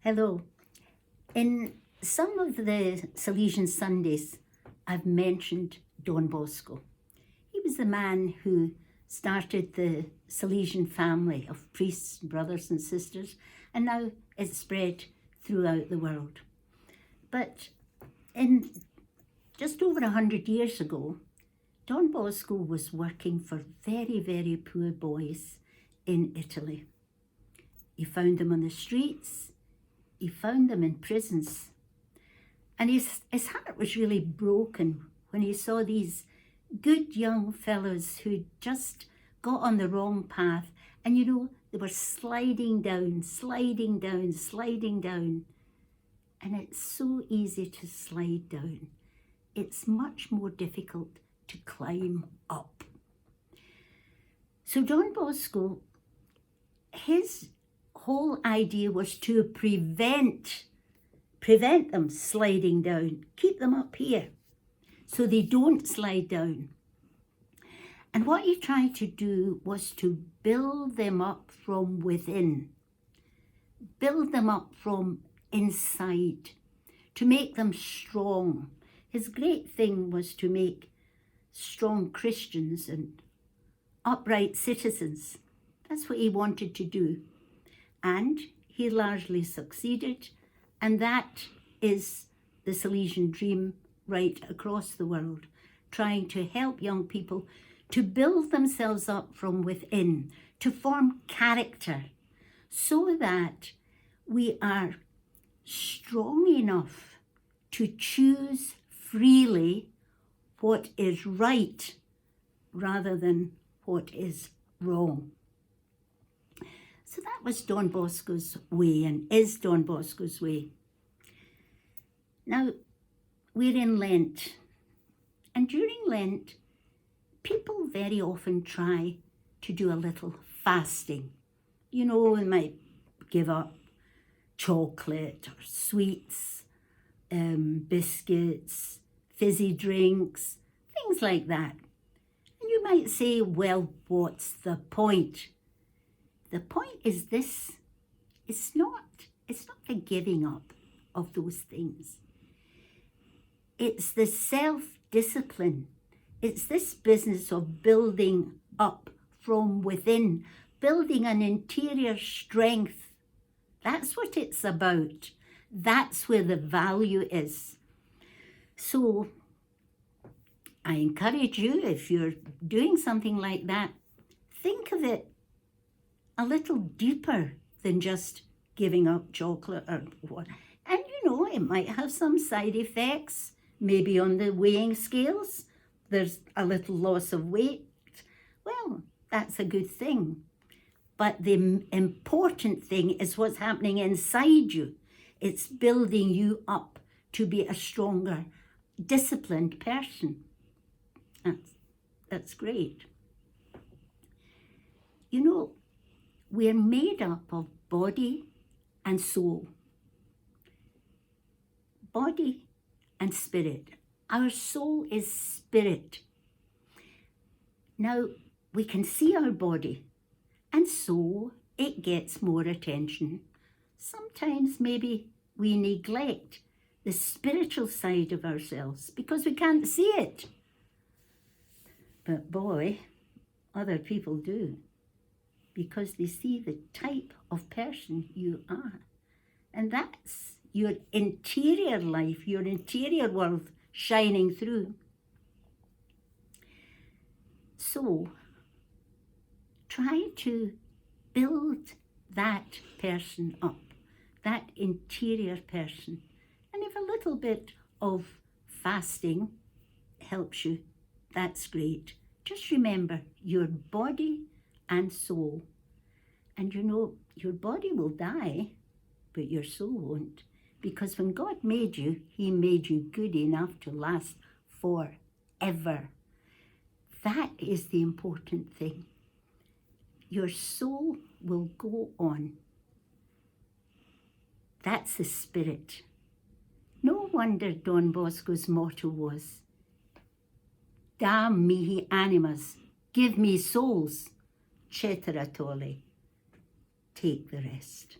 Hello. In some of the Salesian Sundays, I've mentioned Don Bosco. He was the man who started the Salesian family of priests, brothers and sisters, and now it's spread throughout the world. But in just over 100 years ago, Don Bosco was working for very, very poor boys in Italy. He found them on the streets. He found them in prisons. And his heart was really broken when he saw these good young fellows who just got on the wrong path. And they were sliding down. And it's so easy to slide down. It's much more difficult to climb up. So Don Bosco, his whole idea was to prevent them sliding down, keep them up here so they don't slide down. And what he tried to do was to build them up from within, build them up from inside, to make them strong. His great thing was to make strong Christians and upright citizens. That's what he wanted to do. And he largely succeeded, and that is the Salesian dream right across the world, trying to help young people to build themselves up from within, to form character, so that we are strong enough to choose freely what is right rather than what is wrong. So that was Don Bosco's way and is Don Bosco's way. Now, we're in Lent. And during Lent, people very often try to do a little fasting. They might give up chocolate or sweets, biscuits, fizzy drinks, things like that. And you might say, well, what's the point? The point is this: it's not the giving up of those things. It's the self-discipline. It's this business of building up from within, building an interior strength. That's what it's about. That's where the value is. So I encourage you, if you're doing something like that, think of it a little deeper than just giving up chocolate or what. And it might have some side effects. Maybe on the weighing scales, there's a little loss of weight. Well, that's a good thing. But the important thing is what's happening inside you. It's building you up to be a stronger, disciplined person. That's great. We're made up of body and soul, body and spirit. Our soul is spirit. Now, we can see our body, and so it gets more attention. Sometimes maybe we neglect the spiritual side of ourselves because we can't see it. But boy, other people do, because they see the type of person you are. And that's your interior life, your interior world shining through. So try to build that person up, that interior person. And if a little bit of fasting helps you, that's great. Just remember your body and soul. And your body will die, but your soul won't. Because when God made you, he made you good enough to last forever. That is the important thing. Your soul will go on. That's the spirit. No wonder Don Bosco's motto was, "Da mihi animas," give me souls, cetera tole, take the rest.